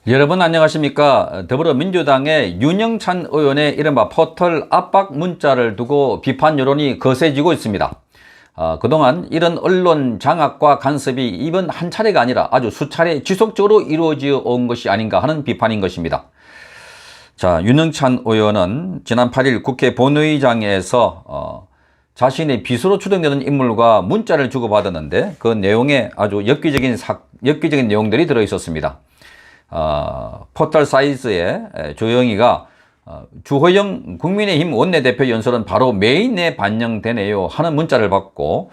여러분 안녕하십니까. 더불어민주당의 윤영찬 의원의 이른바 포털 압박 문자를 두고 비판 여론이 거세지고 있습니다. 그동안 이런 언론 장악과 간섭이 이번 한 차례가 아니라 아주 수차례 지속적으로 이루어져 온 것이 아닌가 하는 비판인 것입니다. 자, 윤영찬 의원은 지난 8일 국회 본회의장에서 자신의 비서로 추정되는 인물과 문자를 주고받았는데 그 내용에 아주 엽기적인 내용들이 들어있었습니다. 포털 사이즈에 조영희가 주호영 국민의힘 원내대표 연설은 바로 메인에 반영되네요 하는 문자를 받고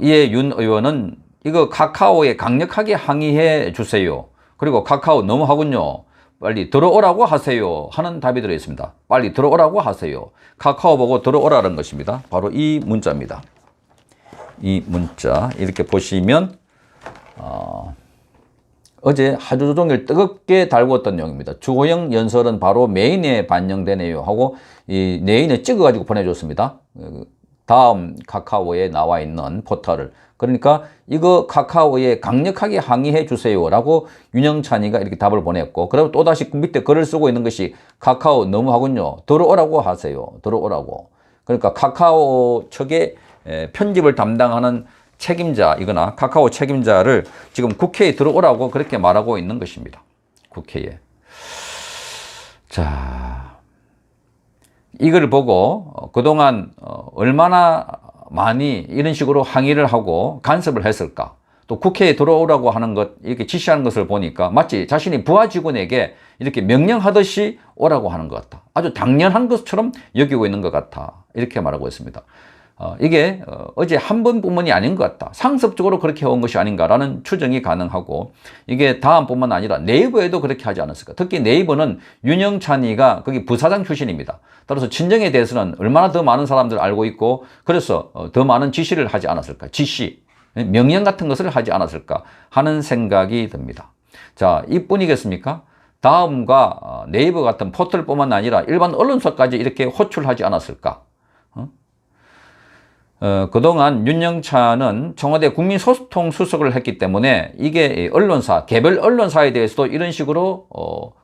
이에 윤 의원은 이거 카카오에 강력하게 항의해 주세요. 그리고 카카오 너무하군요. 빨리 들어오라고 하세요 하는 답이 들어있습니다. 빨리 들어오라고 하세요. 카카오 보고 들어오라는 것입니다. 바로 이 문자입니다. 이 문자 이렇게 보시면 어제 하루 종일 뜨겁게 달궜던 내용입니다. 주호영 연설은 바로 메인에 반영되네요 하고 이 메인을 찍어가지고 보내줬습니다. 다음 카카오에 나와 있는 포털을. 그러니까 이거 카카오에 강력하게 항의해 주세요 라고 윤영찬이가 이렇게 답을 보냈고, 그리고 또다시 밑에 글을 쓰고 있는 것이 카카오 너무하군요. 들어오라고 하세요. 들어오라고. 그러니까 카카오 측의 편집을 담당하는 책임자이거나 카카오 책임자를 지금 국회에 들어오라고 그렇게 말하고 있는 것입니다. 국회에. 자, 이걸 보고 그동안 얼마나 많이 이런 식으로 항의를 하고 간섭을 했을까? 또 국회에 들어오라고 하는 것, 이렇게 지시하는 것을 보니까 마치 자신이 부하 직원에게 이렇게 명령하듯이 오라고 하는 것 같다. 아주 당연한 것처럼 여기고 있는 것 같아. 이렇게 말하고 있습니다. 이게 어제 한 번뿐만이 아닌 것 같다. 상습적으로 그렇게 온 것이 아닌가라는 추정이 가능하고, 이게 다음뿐만 아니라 네이버에도 그렇게 하지 않았을까. 특히 네이버는 윤영찬이가 거기 부사장 출신입니다. 따라서 친정에 대해서는 얼마나 더 많은 사람들 알고 있고, 그래서 더 많은 지시를 하지 않았을까. 지시, 명령 같은 것을 하지 않았을까 하는 생각이 듭니다. 자, 이뿐이겠습니까? 다음과 네이버 같은 포털뿐만 아니라 일반 언론사까지 이렇게 호출하지 않았을까. 그동안 윤영찬은 청와대 국민소통수석을 했기 때문에 이게 언론사, 개별 언론사에 대해서도 이런 식으로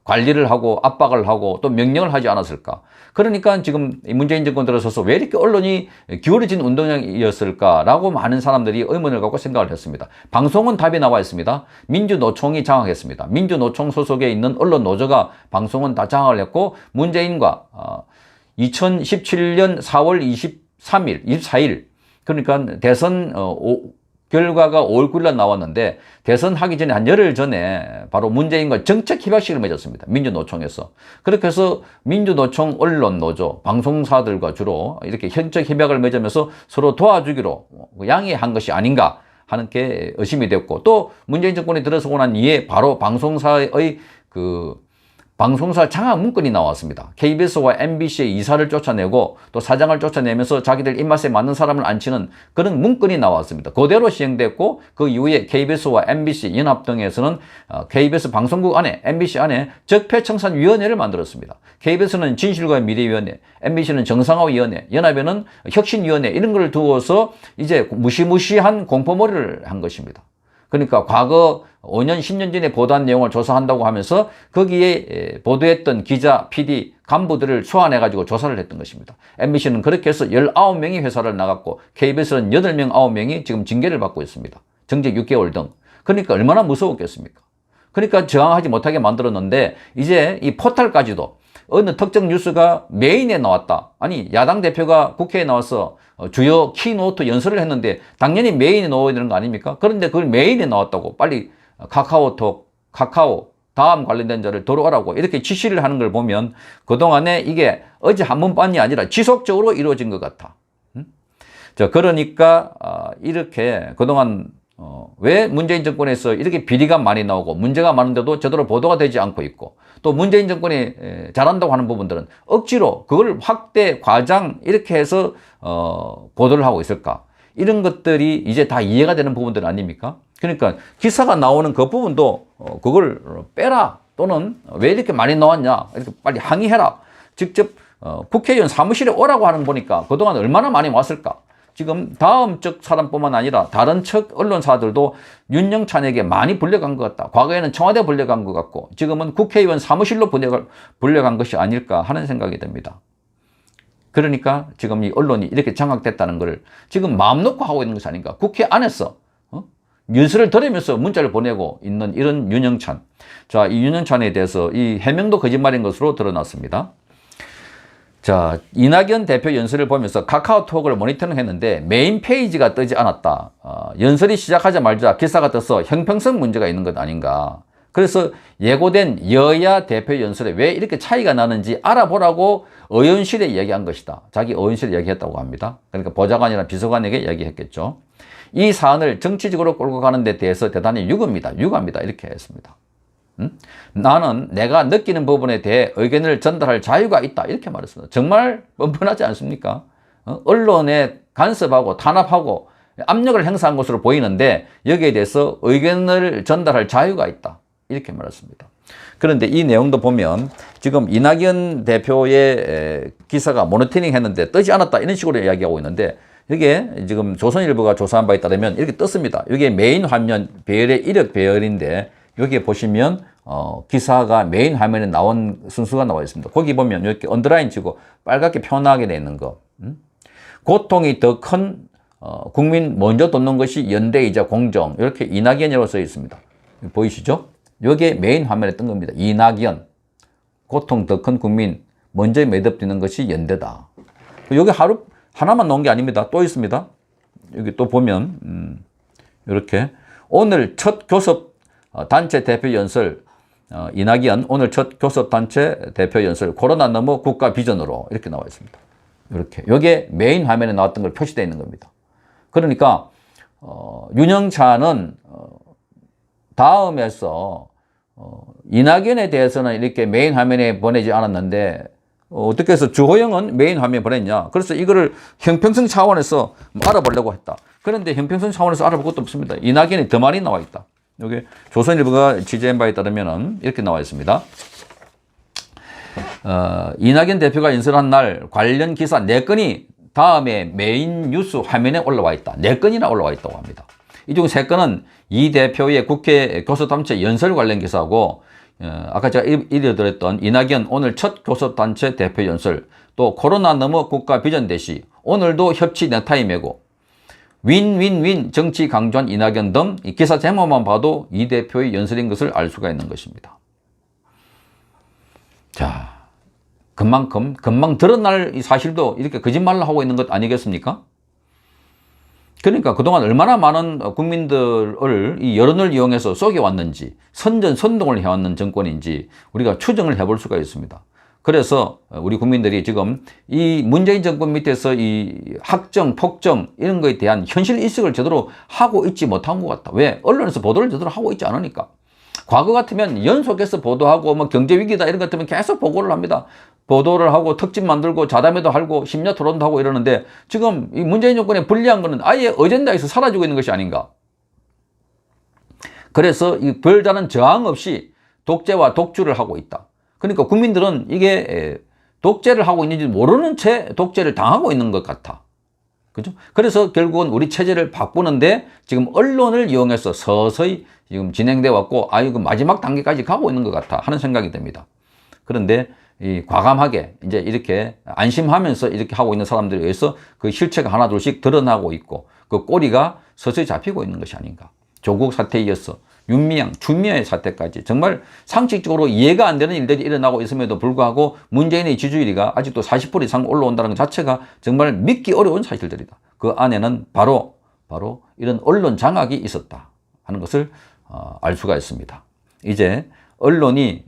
관리를 하고 압박을 하고 또 명령을 하지 않았을까. 그러니까 지금 문재인 정권 들어서서 왜 이렇게 언론이 기울어진 운동장이었을까라고 많은 사람들이 의문을 갖고 생각을 했습니다. 방송은 답이 나와 있습니다. 민주노총이 장악했습니다. 민주노총 소속에 있는 언론노조가 방송은 다 장악을 했고, 문재인과 2017년 4월 24일 그러니까 대선 결과가 5월 9일 날 나왔는데, 대선하기 전에 한 열흘 전에 바로 문재인과 정책 협약식을 맺었습니다. 민주노총에서. 그렇게 해서 민주노총 언론노조, 방송사들과 주로 이렇게 현적 협약을 맺으면서 서로 도와주기로 양해한 것이 아닌가 하는 게 의심이 됐고, 또 문재인 정권이 들어서고 난 이후에 바로 방송사의 방송사 장악 문건이 나왔습니다. KBS와 MBC의 이사를 쫓아내고 또 사장을 쫓아내면서 자기들 입맛에 맞는 사람을 앉히는 그런 문건이 나왔습니다. 그대로 시행됐고, 그 이후에 KBS와 MBC 연합 등에서는 KBS 방송국 안에, MBC 안에 적폐청산위원회를 만들었습니다. KBS는 진실과 미래위원회, MBC는 정상화위원회, 연합에는 혁신위원회, 이런 걸 두어서 이제 무시무시한 공포몰이를 한 것입니다. 그러니까 과거 5년, 10년 전에 보도한 내용을 조사한다고 하면서 거기에 보도했던 기자, PD, 간부들을 소환해가지고 조사를 했던 것입니다. MBC는 그렇게 해서 19명이 회사를 나갔고, KBS는 8명, 9명이 지금 징계를 받고 있습니다. 정직 6개월 등. 그러니까 얼마나 무서웠겠습니까? 그러니까 저항하지 못하게 만들었는데, 이제 이 포털까지도 어느 특정 뉴스가 메인에 나왔다. 아니, 야당 대표가 국회에 나와서 주요 키노트 연설을 했는데 당연히 메인에 넣어야 되는 거 아닙니까? 그런데 그걸 메인에 나왔다고 빨리 카카오톡, 카카오 다음 관련된 자를 들어오라고 이렇게 지시를 하는 걸 보면 그동안에 이게 어제 한 번만이 아니라 지속적으로 이루어진 것 같아. 자, 그러니까 이렇게 그동안 왜 문재인 정권에서 이렇게 비리가 많이 나오고 문제가 많은데도 제대로 보도가 되지 않고 있고, 또 문재인 정권이 잘한다고 하는 부분들은 억지로 그걸 확대, 과장 이렇게 해서 보도를 하고 있을까? 이런 것들이 이제 다 이해가 되는 부분들 아닙니까? 그러니까 기사가 나오는 그 부분도 그걸 빼라, 또는 왜 이렇게 많이 나왔냐, 이렇게 빨리 항의해라. 직접 국회의원 사무실에 오라고 하는 거 보니까 그동안 얼마나 많이 왔을까? 지금 다음 측 사람뿐만 아니라 다른 측 언론사들도 윤영찬에게 많이 불려간 것 같다. 과거에는 청와대 불려간 것 같고 지금은 국회의원 사무실로 불려간 것이 아닐까 하는 생각이 듭니다. 그러니까 지금 이 언론이 이렇게 장악됐다는 것을 지금 마음 놓고 하고 있는 것이 아닌가. 국회 안에서 뉴스를 들으면서 문자를 보내고 있는 이런 윤영찬. 자, 이 윤영찬에 대해서 이 해명도 거짓말인 것으로 드러났습니다. 자, 이낙연 대표 연설을 보면서 카카오톡을 모니터링 했는데 메인 페이지가 뜨지 않았다. 연설이 시작하자마자 기사가 떠서 형평성 문제가 있는 것 아닌가. 그래서 예고된 여야 대표 연설에 왜 이렇게 차이가 나는지 알아보라고 의원실에 이야기한 것이다. 자기 의원실에 이야기했다고 합니다. 그러니까 보좌관이나 비서관에게 이야기했겠죠. 이 사안을 정치적으로 끌고 가는 데 대해서 대단히 유감이다. 이렇게 했습니다. 나는 내가 느끼는 부분에 대해 의견을 전달할 자유가 있다. 이렇게 말했습니다. 정말 뻔뻔하지 않습니까? 언론에 간섭하고 탄압하고 압력을 행사한 것으로 보이는데 여기에 대해서 의견을 전달할 자유가 있다. 이렇게 말했습니다. 그런데 이 내용도 보면 지금 이낙연 대표의 기사가 모니터링 했는데 뜨지 않았다. 이런 식으로 이야기하고 있는데 이게 지금 조선일보가 조사한 바에 따르면 이렇게 떴습니다. 이게 메인 화면 배열의 이력 배열인데 여기에 보시면 기사가 메인 화면에 나온 순수가 나와 있습니다. 거기 보면 이렇게 언더라인 치고 빨갛게 표현하게 되어 있는 거. 고통이 더 큰 국민 먼저 돕는 것이 연대이자 공정. 이렇게 이낙연이라고 써 있습니다. 보이시죠? 여기에 메인 화면에 뜬 겁니다. 이낙연. 고통 더 큰 국민 먼저 매듭되는 것이 연대다. 여기 하나만 놓은 게 아닙니다. 또 있습니다. 여기 또 보면 이렇게 오늘 첫 교섭 단체 대표 연설 이낙연 오늘 첫 교섭 단체 대표 연설 코로나 넘어 국가 비전으로 이렇게 나와 있습니다. 이렇게 여기에 메인 화면에 나왔던 걸 표시되어 있는 겁니다. 그러니까 윤영찬은 다음에서 이낙연에 대해서는 이렇게 메인 화면에 보내지 않았는데 어떻게 해서 주호영은 메인 화면에 보냈냐. 그래서 이거를 형평성 차원에서 알아보려고 했다. 그런데 형평성 차원에서 알아볼 것도 없습니다. 이낙연이 더 많이 나와 있다. 여기 조선일보가 취재한 바에 따르면 이렇게 나와 있습니다. 이낙연 대표가 연설한 날 관련 기사 4건이 다음에 메인 뉴스 화면에 올라와 있다. 4건이나 올라와 있다고 합니다. 이 중 3건은 이 대표의 국회 교섭단체 연설 관련 기사고 아까 제가 읽어드렸던 이낙연 오늘 첫 교섭단체 대표 연설 또 코로나 넘어 국가 비전 대시 오늘도 협치 넥타이 메고 윈윈윈 정치 강조한 이낙연 등 이 기사 제목만 봐도 이 대표의 연설인 것을 알 수가 있는 것입니다. 자, 금방 드러날 이 사실도 이렇게 거짓말을 하고 있는 것 아니겠습니까? 그러니까 그동안 얼마나 많은 국민들을 이 여론을 이용해서 속여왔는지 선전선동을 해왔는 정권인지 우리가 추정을 해볼 수가 있습니다. 그래서 우리 국민들이 지금 이 문재인 정권 밑에서 이 학정, 폭정 이런 거에 대한 현실 인식을 제대로 하고 있지 못한 것 같다. 왜? 언론에서 보도를 제대로 하고 있지 않으니까. 과거 같으면 연속해서 보도하고 뭐 경제위기다 이런 것 같으면 계속 보고를 합니다. 보도를 하고 특집 만들고 자담회도 하고 심야 토론도 하고 이러는데 지금 이 문재인 정권에 불리한 거는 아예 어젠다에서 사라지고 있는 것이 아닌가. 그래서 이 별다른 저항 없이 독재와 독주를 하고 있다. 그러니까 국민들은 이게 독재를 하고 있는지 모르는 채 독재를 당하고 있는 것 같아. 그죠? 그래서 결국은 우리 체제를 바꾸는데 지금 언론을 이용해서 서서히 지금 진행돼 왔고, 그 마지막 단계까지 가고 있는 것 같아 하는 생각이 듭니다. 그런데 이 과감하게 이제 이렇게 안심하면서 이렇게 하고 있는 사람들에 의해서 그 실체가 하나둘씩 드러나고 있고 그 꼬리가 서서히 잡히고 있는 것이 아닌가. 조국 사태에 이어서 윤미향, 추미애의 사태까지 정말 상식적으로 이해가 안 되는 일들이 일어나고 있음에도 불구하고 문재인의 지지율이 아직도 40% 이상 올라온다는 것 자체가 정말 믿기 어려운 사실들이다. 그 안에는 바로 이런 언론 장악이 있었다 하는 것을 알 수가 있습니다. 이제 언론이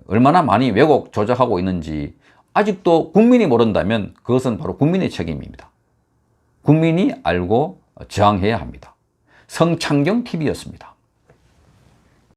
얼마나 많이 왜곡 조작하고 있는지 아직도 국민이 모른다면 그것은 바로 국민의 책임입니다. 국민이 알고 저항해야 합니다. 성창경 TV였습니다.